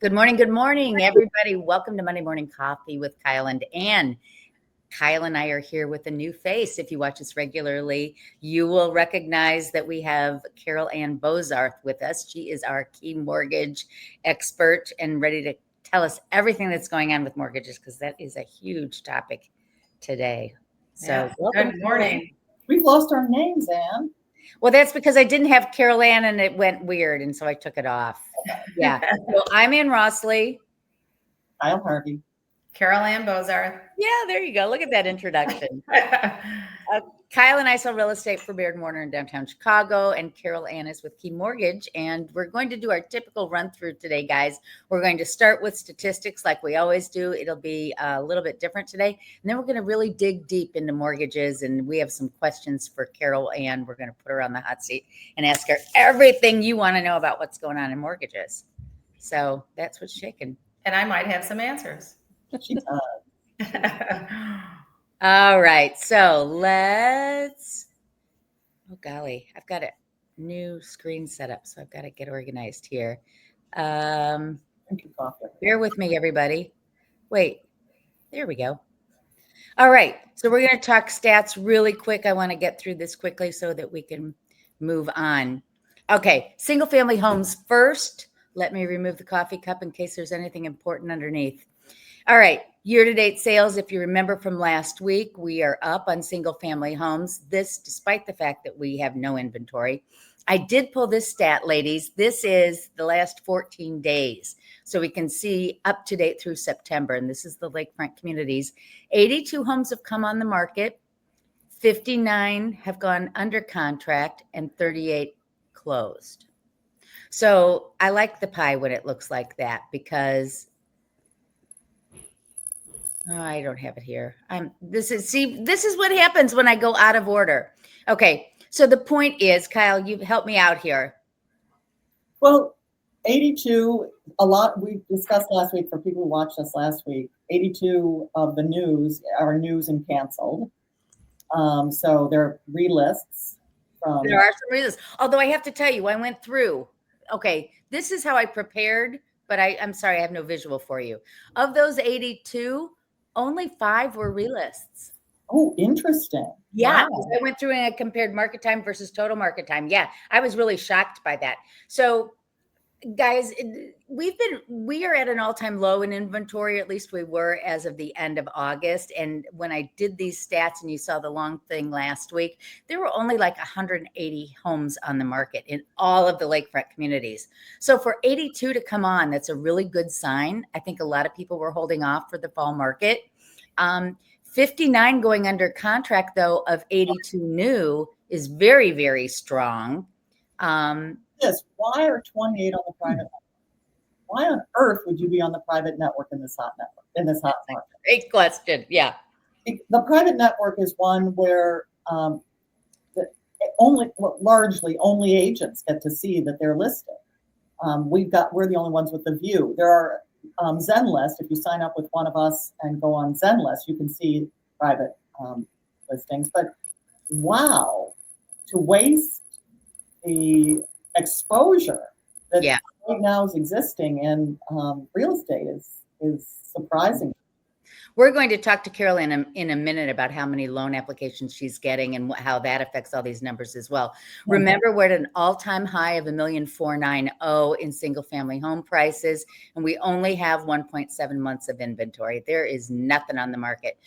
Good morning, everybody. Welcome to Monday Morning Coffee with Kyle and Ann. Kyle and I are here with a new face. If you watch us regularly, you will recognize that we have Carol Anne Bozarth with us. She is our key mortgage expert and ready to tell us everything that's going on with mortgages because that is a huge topic today. So, welcome. Good morning. We've lost our names, Anne. Well, that's because I didn't have Carol Ann and it went weird, and so I took it off. Yeah. So I'm in Rossley. Kyle.harvey. Carol Anne Bozarth. Yeah, there you go. Look at that introduction. Kyle and I sell real estate for Baird Warner in downtown Chicago, and Carol Anne is with Key Mortgage. And we're going to do our typical run through today, guys. We're going to start with statistics like we always do. It'll be a little bit different today. And then we're going to really dig deep into mortgages. And we have some questions for Carol Anne. We're going to put her on the hot seat and ask her everything you want to know about what's going on in mortgages. So that's what's shaking. And I might have some answers. She does. All right, so let's, oh golly, I've got a new screen set up, so I've got to get organized here. Bear with me, everybody. Wait, there we go. All right, so we're going to talk stats really quick. I want to get through this quickly so that we can move on. Okay, single family homes first. Let me remove the coffee cup in case there's anything important underneath. All right, year-to-date sales, if you remember from last week, we are up on single-family homes. This, despite the fact that we have no inventory. I did pull this stat, ladies. This is the last 14 days. So we can see up-to-date through September, and this is the lakefront communities. 82 homes have come on the market. 59 have gone under contract, and 38 closed. So I like the pie when it looks like that because I don't have it here. This is what happens when I go out of order. Okay. So the point is, Kyle, you help me out here. Well, 82, a lot we discussed last week for people who watched us last week, 82 of the news are news and canceled. So there are relists. There are some reasons. Although I have to tell you, I went through, okay, this is how I prepared, but I'm sorry, I have no visual for you. Of those 82, only 5 were relists. Oh, interesting. Yeah. Wow. I went through and I compared market time versus total market time. Yeah. I was really shocked by that. So guys, we are at an all-time low in inventory. At least we were as of the end of August. And when I did these stats and you saw the long thing last week, there were only like 180 homes on the market in all of the lakefront communities. So for 82 to come on, that's a really good sign. I think a lot of people were holding off for the fall market. 59 going under contract, though, of 82 new is very, very strong. Yes. Why are 28 on the private network? Why on earth would you be on the private network in this hot market? Great question. Yeah. The private network is one where largely only agents get to see that they're listed. We're the only ones with the view. There are Zenlist. If you sign up with one of us and go on Zenlist, you can see private listings. But wow, to waste the exposure that right now is existing in real estate is surprising. We're going to talk to Carol in a minute about how many loan applications she's getting and how that affects all these numbers as well. Mm-hmm. Remember, we're at an all-time high of $1,490,000 in single-family home prices, and we only have 1.7 months of inventory. There is nothing on the market.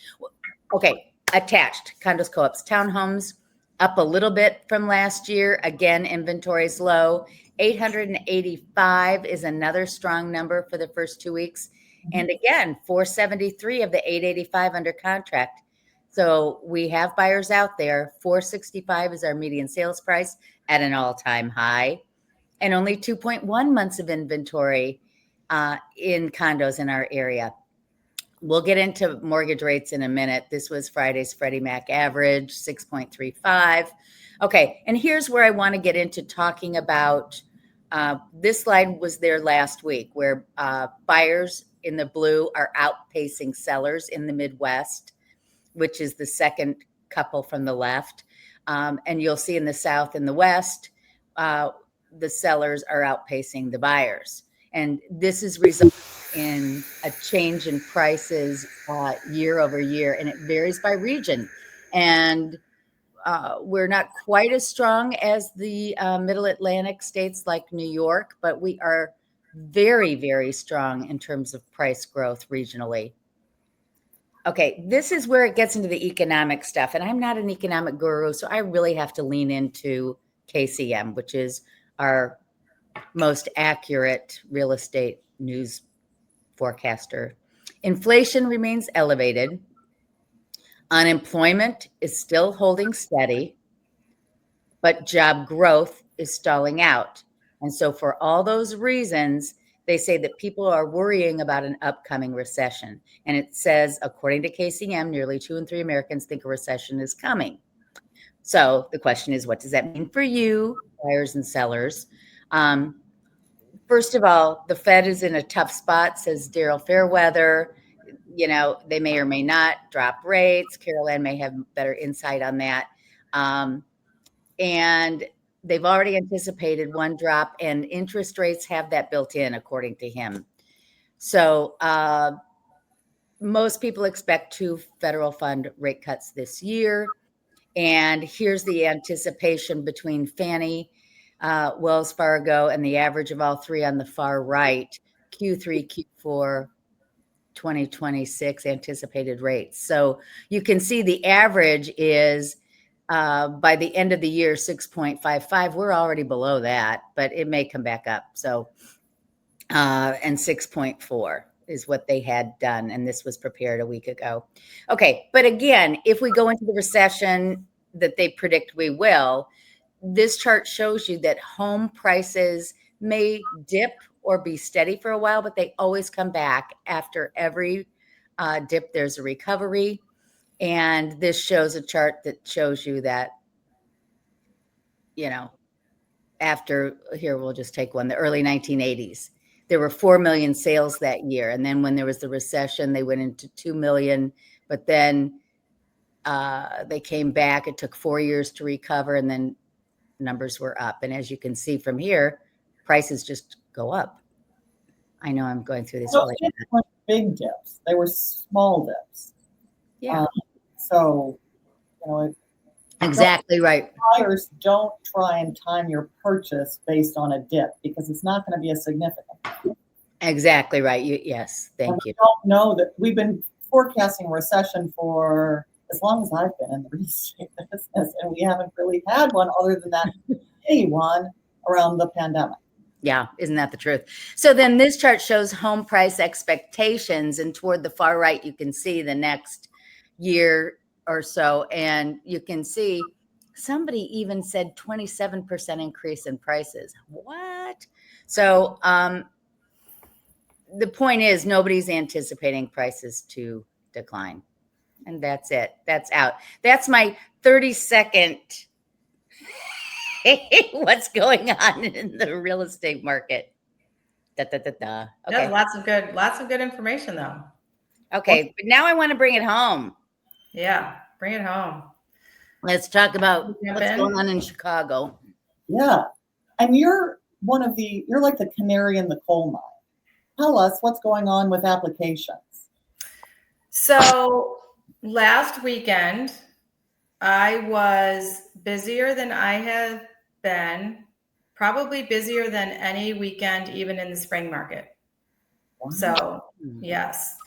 Okay, attached condos, co-ops, townhomes up a little bit from last year. Again, inventory is low. 885 is another strong number for the first 2 weeks. And again, 473 of the 885 under contract. So we have buyers out there. 465 is our median sales price at an all-time high. And only 2.1 months of inventory in condos in our area. We'll get into mortgage rates in a minute. This was Friday's Freddie Mac average, 6.35. Okay, and here's where I want to get into talking about, this slide was there last week, where buyers in the blue are outpacing sellers in the Midwest, which is the second couple from the left. And you'll see in the South and the West, the sellers are outpacing the buyers. And this is resulting in a change in prices year over year, and it varies by region. And we're not quite as strong as the middle Atlantic states like New York, but we are very, very strong in terms of price growth regionally. Okay, this is where it gets into the economic stuff. And I'm not an economic guru, so I really have to lean into KCM, which is our most accurate real estate news forecaster. Inflation remains elevated. Unemployment is still holding steady, but job growth is stalling out. And so for all those reasons, they say that people are worrying about an upcoming recession. And it says, according to KCM, nearly 2 in 3 Americans think a recession is coming. So the question is, what does that mean for you, buyers and sellers? First of all, the Fed is in a tough spot, says Daryl Fairweather. You know, they may or may not drop rates. Carol Anne may have better insight on that. And they've already anticipated one drop, and interest rates have that built in, according to him. So most people expect 2 federal fund rate cuts this year. And here's the anticipation between Fannie, Wells Fargo, and the average of all three on the far right, Q3, Q4, 2026 anticipated rates. So you can see the average is by the end of the year, 6.55. We're already below that, but it may come back up. So, and 6.4 is what they had done. And this was prepared a week ago. Okay. But again, if we go into the recession that they predict we will, this chart shows you that home prices may dip or be steady for a while, but they always come back. After every dip, there's a recovery. And this shows a chart that shows you that, you know, after, here, we'll just take one, the early 1980s, there were 4 million sales that year. And then when there was the recession, they went into 2 million, but then they came back. It took 4 years to recover, and then numbers were up. And as you can see from here, prices just go up. I know I'm going through this. Really big dips. They were small dips. Yeah. So, you know, exactly right. Buyers, don't try and time your purchase based on a dip, because it's not going to be a significant. Exactly right. Yes. Thank you. We don't know that. We've been forecasting recession for as long as I've been in the real estate business, and we haven't really had one other than that mini one around the pandemic. Yeah, isn't that the truth? So then this chart shows home price expectations, and toward the far right, you can see the next year or so, and you can see somebody even said 27% increase in prices. What? So the point is, nobody's anticipating prices to decline. And that's it. That's out. That's my 30-second what's going on in the real estate market. Okay. Yeah, lots of good information though. Okay, but now I want to bring it home. Yeah, bring it home. Let's talk about what's going on in Chicago. Yeah. And you're like the canary in the coal mine. Tell us what's going on with applications. So last weekend, I was busier than I have been, probably busier than any weekend, even in the spring market. Wow. So yes.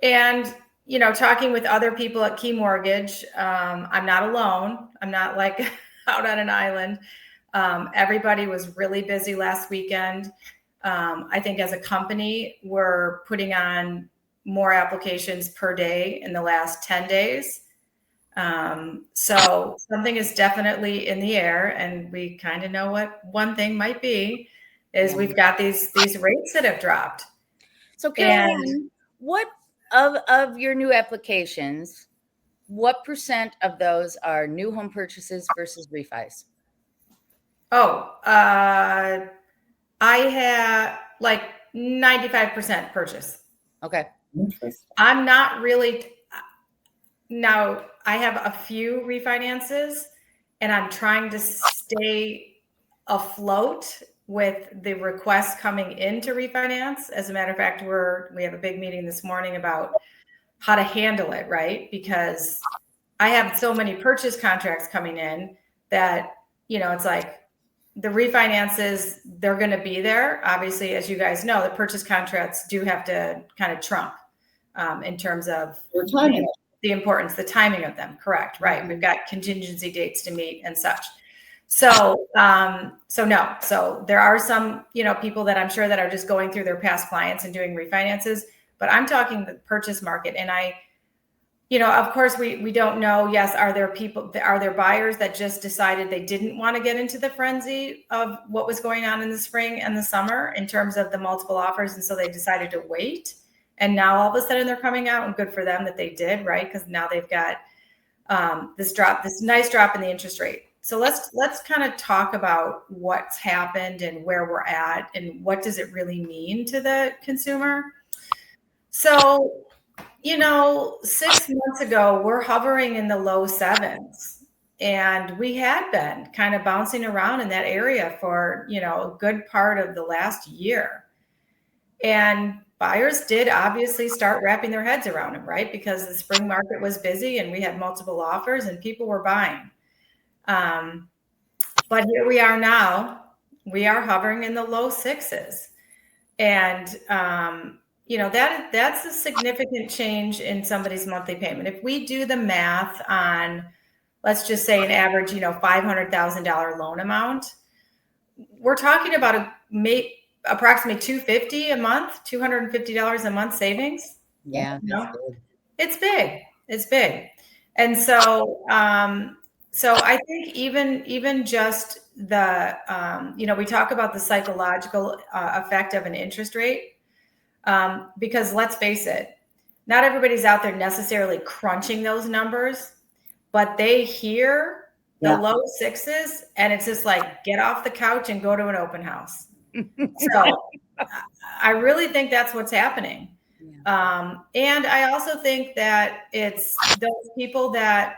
And, you know, talking with other people at Key Mortgage, I'm not alone. I'm not like out on an island. Everybody was really busy last weekend. I think as a company, we're putting on more applications per day in the last 10 days. So something is definitely in the air, and we kind of know what one thing might be is we've got these rates that have dropped. So Carol Anne, what of your new applications, what % of those are new home purchases versus refis? Oh, I have like 95% purchase. Okay. I'm not really. Now I have a few refinances, and I'm trying to stay afloat with the requests coming in to refinance. As a matter of fact, we have a big meeting this morning about how to handle it, right? Because I have so many purchase contracts coming in that, it's like the refinances, they're going to be there. Obviously, as you guys know, the purchase contracts do have to kind of trump in terms of the importance, the timing of them. Correct. Right. We've got contingency dates to meet and such. So there are some, people that I'm sure that are just going through their past clients and doing refinances, but I'm talking the purchase market. And of course we don't know. Yes. Are there buyers that just decided they didn't want to get into the frenzy of what was going on in the spring and the summer in terms of the multiple offers? And so they decided to wait. And now all of a sudden they're coming out, and good for them that they did, right? Because now they've got this nice drop in the interest rate. So let's kind of talk about what's happened and where we're at and what does it really mean to the consumer. So, 6 months ago, we're hovering in the low 7s, and we had been kind of bouncing around in that area for, a good part of the last year. And buyers did obviously start wrapping their heads around them, right? Because the spring market was busy and we had multiple offers and people were buying. But here we are now. We are hovering in the low 6s. And, that's a significant change in somebody's monthly payment. If we do the math on, let's just say an average, $500,000 loan amount, we're talking about approximately $250 a month, $250 a month savings. Yeah. It's big. It's big. And so, I think even just the, we talk about the psychological effect of an interest rate, because let's face it, not everybody's out there necessarily crunching those numbers, but they hear the low 6s and it's just like, get off the couch and go to an open house. So I really think that's what's happening. And I also think that it's those people that,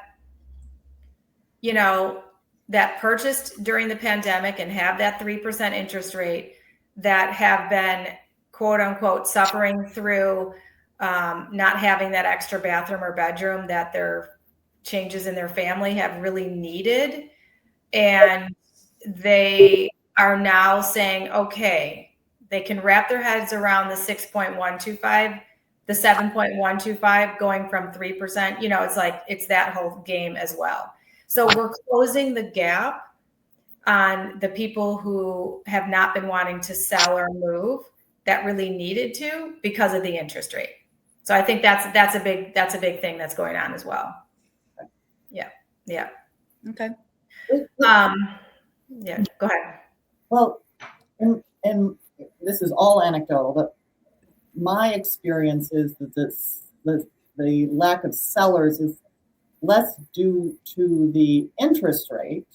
that purchased during the pandemic and have that 3% interest rate that have been, quote unquote, suffering through not having that extra bathroom or bedroom that their changes in their family have really needed. And they are now saying, okay, they can wrap their heads around the 6.125, the 7.125 going from 3%. It's like, it's that whole game as well. So we're closing the gap on the people who have not been wanting to sell or move that really needed to because of the interest rate. So I think that's a big thing that's going on as well. Yeah. Okay. Yeah, go ahead. Well, and this is all anecdotal, but my experience is that the lack of sellers is less due to the interest rate.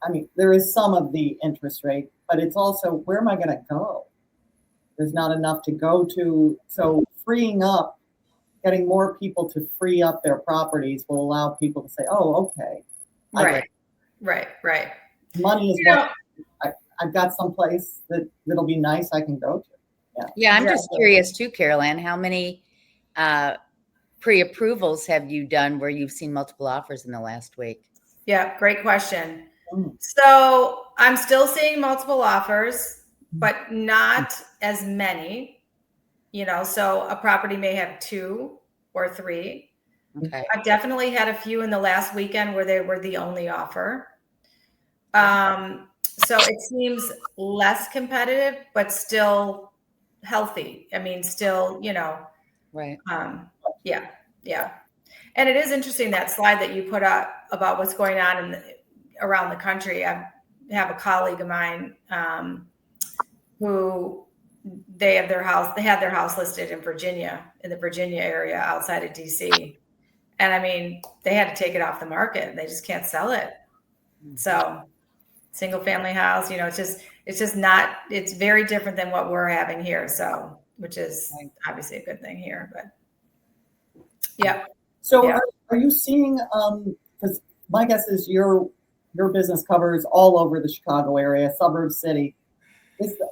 I mean, there is some of the interest rate, but it's also, where am I going to go? There's not enough to go to. So freeing up, getting more people to free up their properties will allow people to say, oh, okay. Right. Money is what I've got someplace that'll be nice I can go to. Yeah, I'm just curious too, Carol Anne, how many pre-approvals have you done where you've seen multiple offers in the last week? Yeah, great question. So I'm still seeing multiple offers, but not as many. So a property may have 2 or 3. Okay. I've definitely had a few in the last weekend where they were the only offer. So it seems less competitive, but still healthy. I mean, still, Right. Yeah. And it is interesting, that slide that you put up about what's going on around the country. I have a colleague of mine who they had their house listed in Virginia, in the Virginia area outside of DC. And I mean, they had to take it off the market. They just can't sell it. So single family house, it's just not, it's very different than what we're having here. So, which is obviously a good thing here, but yeah. So are you seeing, because my guess is you're your business covers all over the Chicago area, suburb city.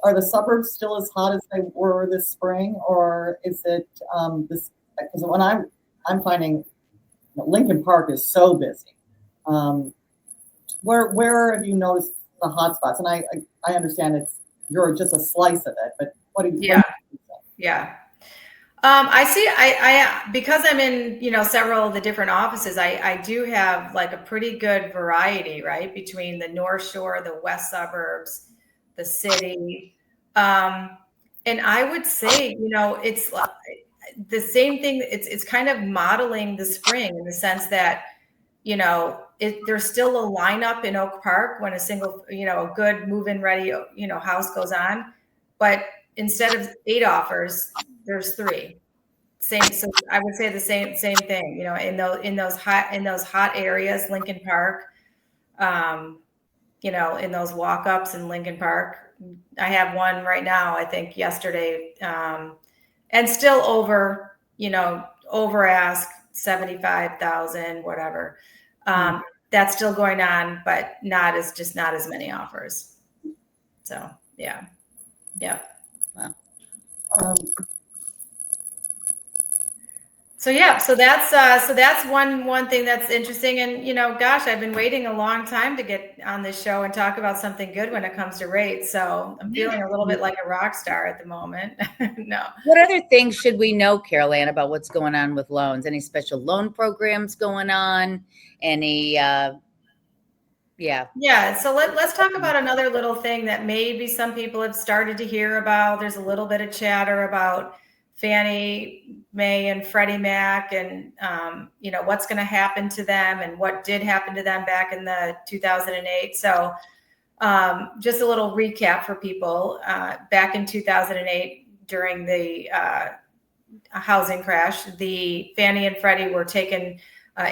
Are the suburbs still as hot as they were this spring, or is it this? Because when I'm finding Lincoln Park is so busy. Where have you noticed the hot spots? And I understand you're just a slice of it, but what do you? Yeah, yeah. I see. I because I'm in several of the different offices. I do have like a pretty good variety, right, between the North Shore, the West Suburbs, the city, and I would say it's the same thing. It's kind of modeling the spring in the sense that there's still a lineup in Oak Park when a good move-in ready house goes on, but instead of 8 offers, there's 3. So I would say the same thing, in those hot areas, Lincoln Park, in those walk-ups in Lincoln Park. I have one right now, I think yesterday, and still over ask 75,000, whatever. That's still going on, but not as many offers. So yeah. Wow. So that's one thing that's interesting. And gosh, I've been waiting a long time to get on this show and talk about something good when it comes to rates. So I'm feeling a little bit like a rock star at the moment. No. What other things should we know, Carol Anne, about what's going on with loans? Any special loan programs going on? Any Yeah. So let's talk about another little thing that maybe some people have started to hear about. There's a little bit of chatter about Fannie Mae and Freddie Mac and, what's going to happen to them and what did happen to them back in the 2008. So just a little recap for people. Back in 2008, during the housing crash, the Fannie and Freddie were taken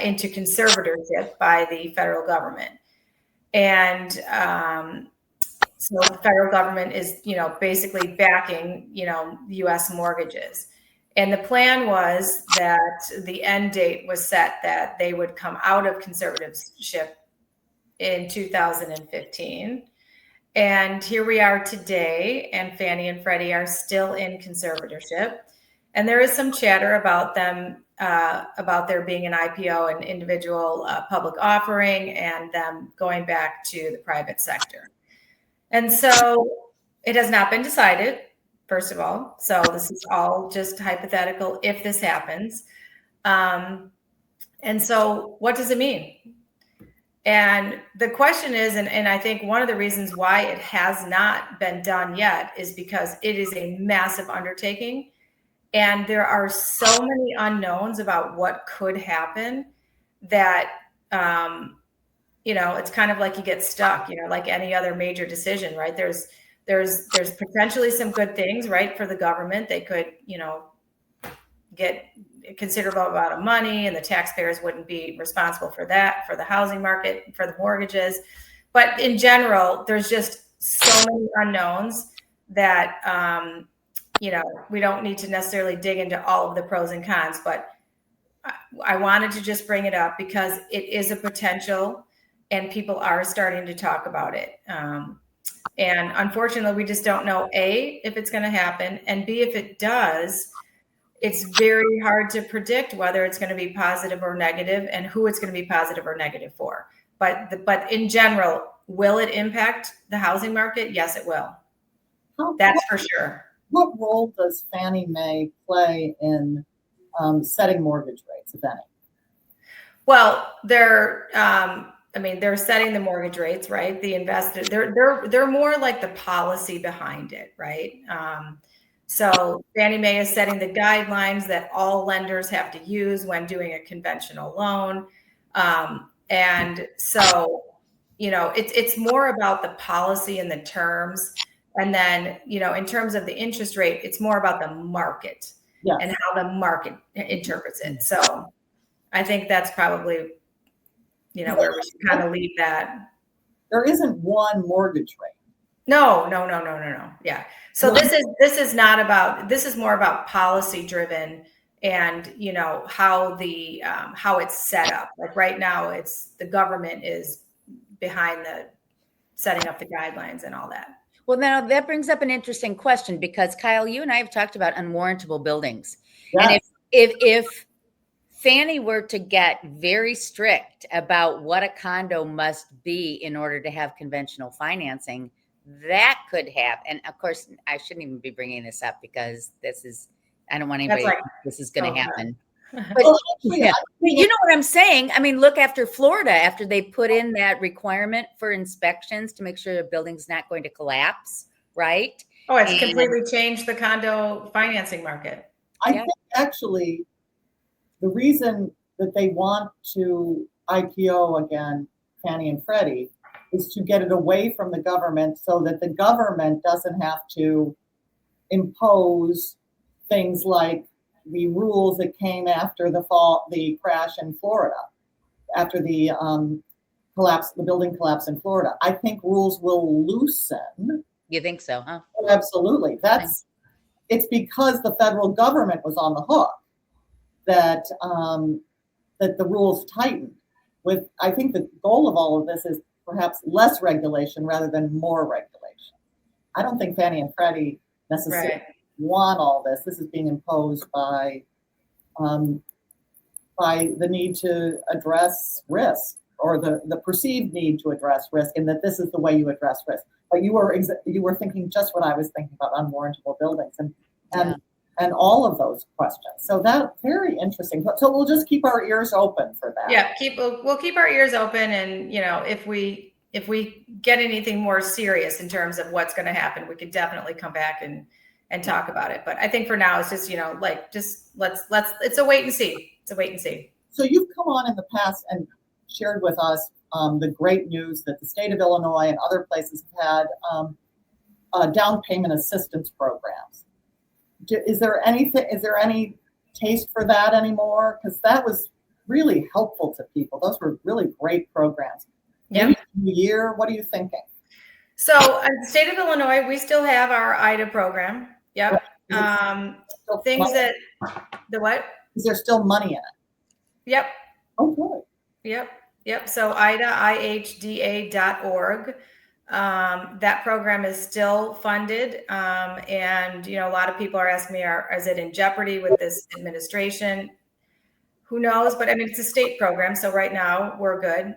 into conservatorship by the federal government. And so the federal government is, basically backing, U.S. mortgages. And the plan was that the end date was set that they would come out of conservatorship in 2015. And here we are today, and Fannie and Freddie are still in conservatorship. And there is some chatter about them, about there being an IPO, an individual public offering, and them going back to the private sector. And so it has not been decided, first of all. So this is all just hypothetical if this happens. And so what does it mean? And the question is, and I think one of the reasons why it has not been done yet is because it is a massive undertaking. And there are so many unknowns about what could happen that, it's kind of like you get stuck, like any other major decision, right? There's potentially some good things, right? For the government, they could, get a considerable amount of money, and the taxpayers wouldn't be responsible for that, for the housing market, for the mortgages. But in general, there's just so many unknowns that, we don't need to necessarily dig into all of the pros and cons, but I wanted to just bring it up because it is a potential and people are starting to talk about it. And unfortunately, we just don't know, A, if it's going to happen, and B, if it does, it's very hard to predict whether it's going to be positive or negative and who it's going to be positive or negative for. But in general, will it impact the housing market? Yes, it will. That's for sure. What role does Fannie Mae play in setting mortgage rates, if any? Well, they're setting the mortgage rates, right? The investor, they're more like the policy behind it, right? So Fannie Mae is setting the guidelines that all lenders have to use when doing a conventional loan. And so, it's more about the policy and the terms. And then, in terms of the interest rate, it's more about the market and how the market interprets it. So I think that's probably, where we should kind of leave that. There isn't one mortgage rate. No. Yeah. So this is more about policy driven and, how it's set up. Like right now, it's the government is behind the setting up the guidelines and all that. Well, now that brings up an interesting question, because Kyle, you and I have talked about unwarrantable buildings. Yes. And if Fannie were to get very strict about what a condo must be in order to have conventional financing, that could have, and of course, I shouldn't even be bringing this up because I don't want anybody to think this is going to happen. But Well, actually, yeah, you know what I'm saying? I mean, look, after Florida, after they put in that requirement for inspections to make sure the building's not going to collapse, right? Oh, it's completely changed the condo financing market. I think actually the reason that they want to IPO again, Fannie and Freddie, is to get it away from the government so that the government doesn't have to impose things like the rules that came after the crash in Florida, after the building collapse in Florida. I think rules will loosen. You think so, huh? Oh, absolutely. It's because the federal government was on the hook that the rules tightened. I think the goal of all of this is perhaps less regulation rather than more regulation. I don't think Fannie and Freddie necessarily want all this. This is being imposed by the need to address risk, or the perceived need to address risk, and that this is the way you address risk. But you were thinking just what I was thinking about, unwarrantable buildings and all of those questions. So that's very interesting. So we'll just keep our ears open for that. Yeah, we'll keep our ears open, and if we get anything more serious in terms of what's going to happen, we could definitely come back and talk about it. But I think for now, it's just let's it's a wait and see. It's a wait and see. So you've come on in the past and shared with us the great news that the state of Illinois and other places have had down payment assistance programs. Is there any taste for that anymore? Because that was really helpful to people. Those were really great programs. Yeah. Year, what are you thinking? So in the state of Illinois, we still have our IDA program. Yep. Things that the what? Is there still money in it? Yep. Oh, good. Yep. So IDA, ihda.org. That program is still funded. And, a lot of people are asking me, is it in jeopardy with this administration? Who knows? But I mean, it's a state program. So right now we're good.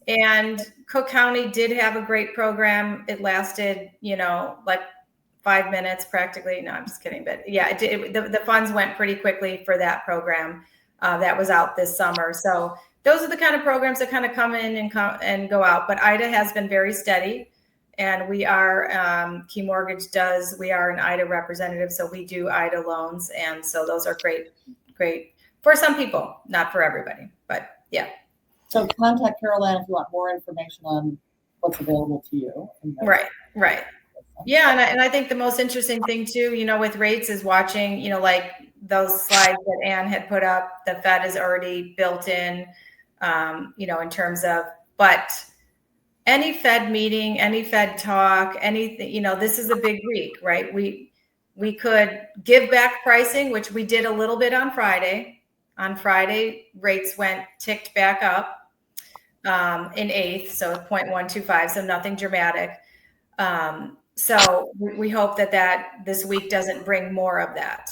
And Cook County did have a great program. It lasted, like 5 minutes practically. No, I'm just kidding. But yeah, the funds went pretty quickly for that program that was out this summer. So those are the kind of programs that kind of come in and go out. But IDA has been very steady. And we are, Key Mortgage we are an IDA representative. So we do IDA loans. And so those are great for some people, not for everybody. But yeah. So contact Carol Anne if you want more information on what's available to you. Right. Yeah, and I think the most interesting thing too, with rates is watching, like those slides that Anne had put up. The Fed is already built in, in terms of, but any Fed meeting, any Fed talk, anything, this is a big week, right? We could give back pricing, which we did a little bit on Friday. On Friday, rates ticked back up in eighth, so 0.125, so nothing dramatic. So we hope that this week doesn't bring more of that,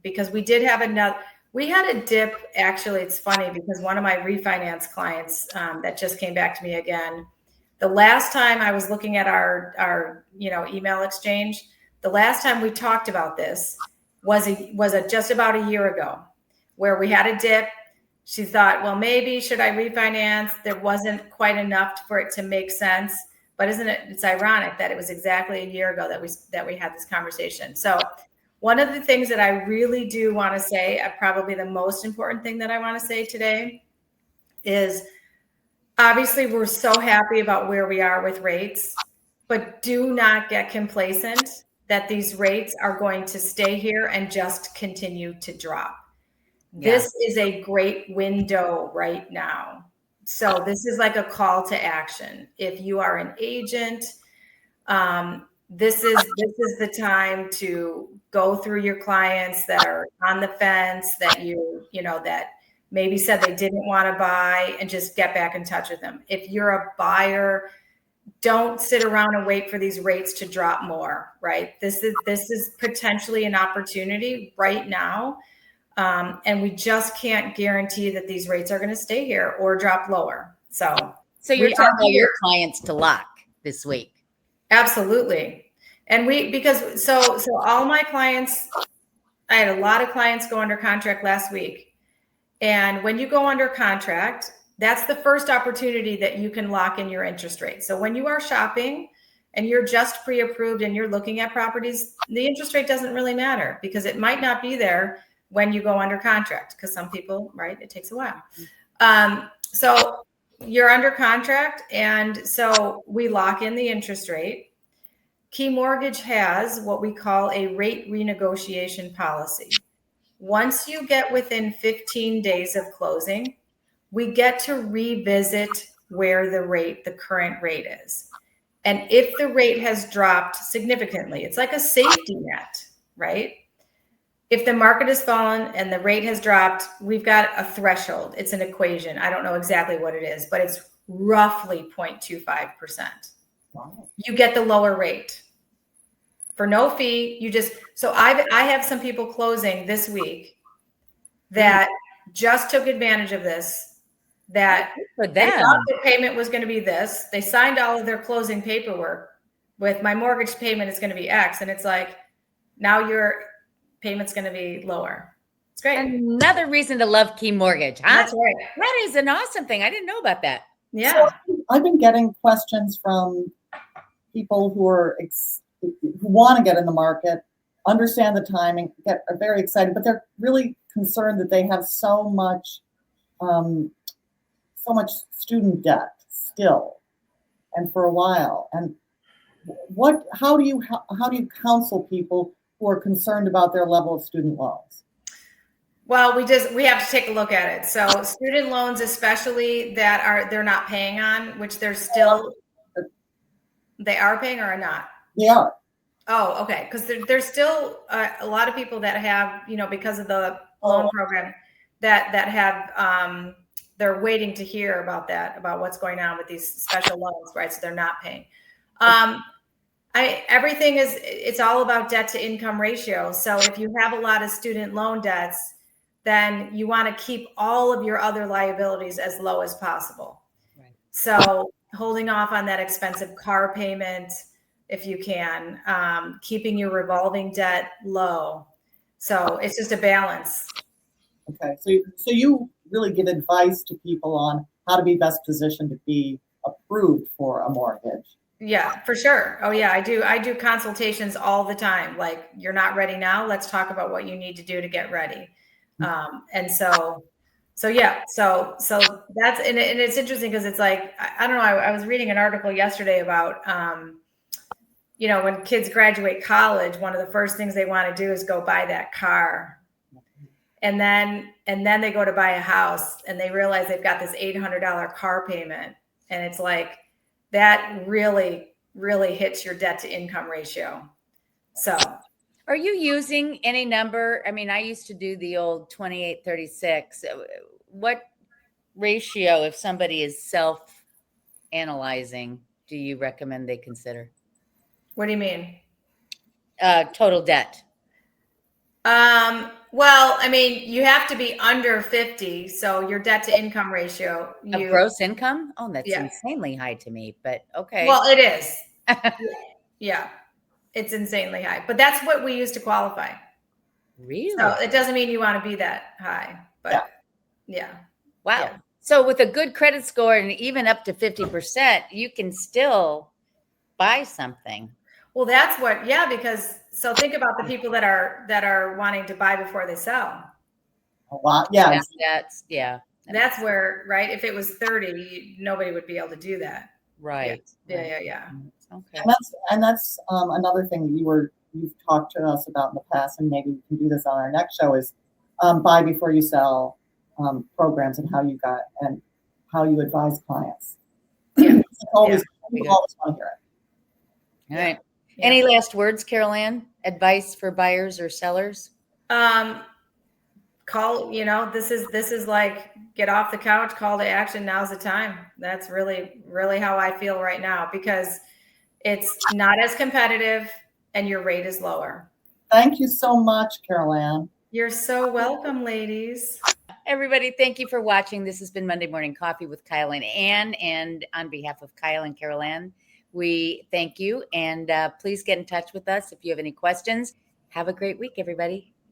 because we did have we had a dip. Actually, it's funny because one of my refinance clients that just came back to me again, the last time I was looking at our email exchange, the last time we talked about this was just about a year ago, where we had a dip. She thought, well, maybe should I refinance? There wasn't quite enough for it to make sense. But it's ironic that it was exactly a year ago that we had this conversation. So one of the things that I really do want to say, probably the most important thing that I want to say today, is obviously we're so happy about where we are with rates, but do not get complacent that these rates are going to stay here and just continue to drop. Yeah. This is a great window right now. So this is like a call to action. If you are an agent, this is the time to go through your clients that are on the fence, that that maybe said they didn't want to buy, and just get back in touch with them. If you're a buyer, don't sit around and wait for these rates to drop more, right? This is potentially an opportunity right now. And we just can't guarantee that these rates are going to stay here or drop lower. So you're telling all your clients to lock this week. Absolutely. And because all my clients, I had a lot of clients go under contract last week. And when you go under contract, that's the first opportunity that you can lock in your interest rate. So when you are shopping and you're just pre-approved and you're looking at properties, the interest rate doesn't really matter, because it might not be there when you go under contract, because some people, right, it takes a while. So you're under contract, and so we lock in the interest rate. Key Mortgage has what we call a rate renegotiation policy. Once you get within 15 days of closing, we get to revisit where the current rate is. And if the rate has dropped significantly, it's like a safety net, right? If the market has fallen and the rate has dropped, we've got a threshold. It's an equation. I don't know exactly what it is, but it's roughly 0.25%. Wow. You get the lower rate for no fee. So I have some people closing this week that just took advantage of this, that For they them. thought their payment was going to be this. They signed all of their closing paperwork with, my mortgage payment is going to be X. And it's like, now your payment's going to be lower. It's great. Another reason to love Key Mortgage, huh? That's right. That is an awesome thing. I didn't know about that. Yeah. So I've been getting questions from people who are who want to get in the market, understand the timing, are very excited, but they're really concerned that they have so much student debt still, and for a while. And how do you counsel people who are concerned about their level of student loans? Well, we have to take a look at it. So student loans, especially that they're not paying on, which they are paying or are not? They are. Oh, okay. Because there's still a lot of people that have, because of the loan program, that have, they're waiting to hear about what's going on with these special loans, right? So they're not paying. It's all about debt to income ratio. So if you have a lot of student loan debts, then you want to keep all of your other liabilities as low as possible. Right. So holding off on that expensive car payment, if you can, keeping your revolving debt low. So it's just a balance. Okay, so you really give advice to people on how to be best positioned to be approved for a mortgage. Yeah, for sure. Oh yeah, I do consultations all the time. Like, you're not ready now, let's talk about what you need to do to get ready. And so that's, and it's interesting because it's like, I don't know, I was reading an article yesterday about, when kids graduate college, one of the first things they want to do is go buy that car. And then they go to buy a house and they realize they've got this $800 car payment. And it's like, that really, really hits your debt to income ratio. So are you using any number? I mean, I used to do the old 28-36. What ratio, if somebody is self-analyzing, do you recommend they consider? What do you mean? Total debt. Well, I mean, you have to be under 50. So your debt to income ratio. Of gross income? Oh, that's Yeah. insanely high to me, but okay. Well, it is. Yeah. It's insanely high, but that's what we use to qualify. Really? So it doesn't mean you want to be that high, but yeah. Wow. Yeah. So with a good credit score and even up to 50%, you can still buy something. Well, because so think about the people that are wanting to buy before they sell. A lot, yeah. That's where, right? If it was 30, nobody would be able to do that. Right. Yeah. Okay. And that's another thing you've talked to us about in the past, and maybe we can do this on our next show, is buy before you sell programs, and how you advise clients. Yeah. People always want to hear it. All right. Yeah. Any last words, Carol Anne? Advice for buyers or sellers? call, this is like, get off the couch, call to action. Now's the time. That's really, really how I feel right now, because it's not as competitive and your rate is lower. Thank you so much, Carol Anne. You're so welcome, ladies. Everybody, thank you for watching. This has been Monday Morning Coffee with Kyle and Ann. And on behalf of Kyle and Carol Ann, we thank you. And please get in touch with us if you have any questions. Have a great week, everybody.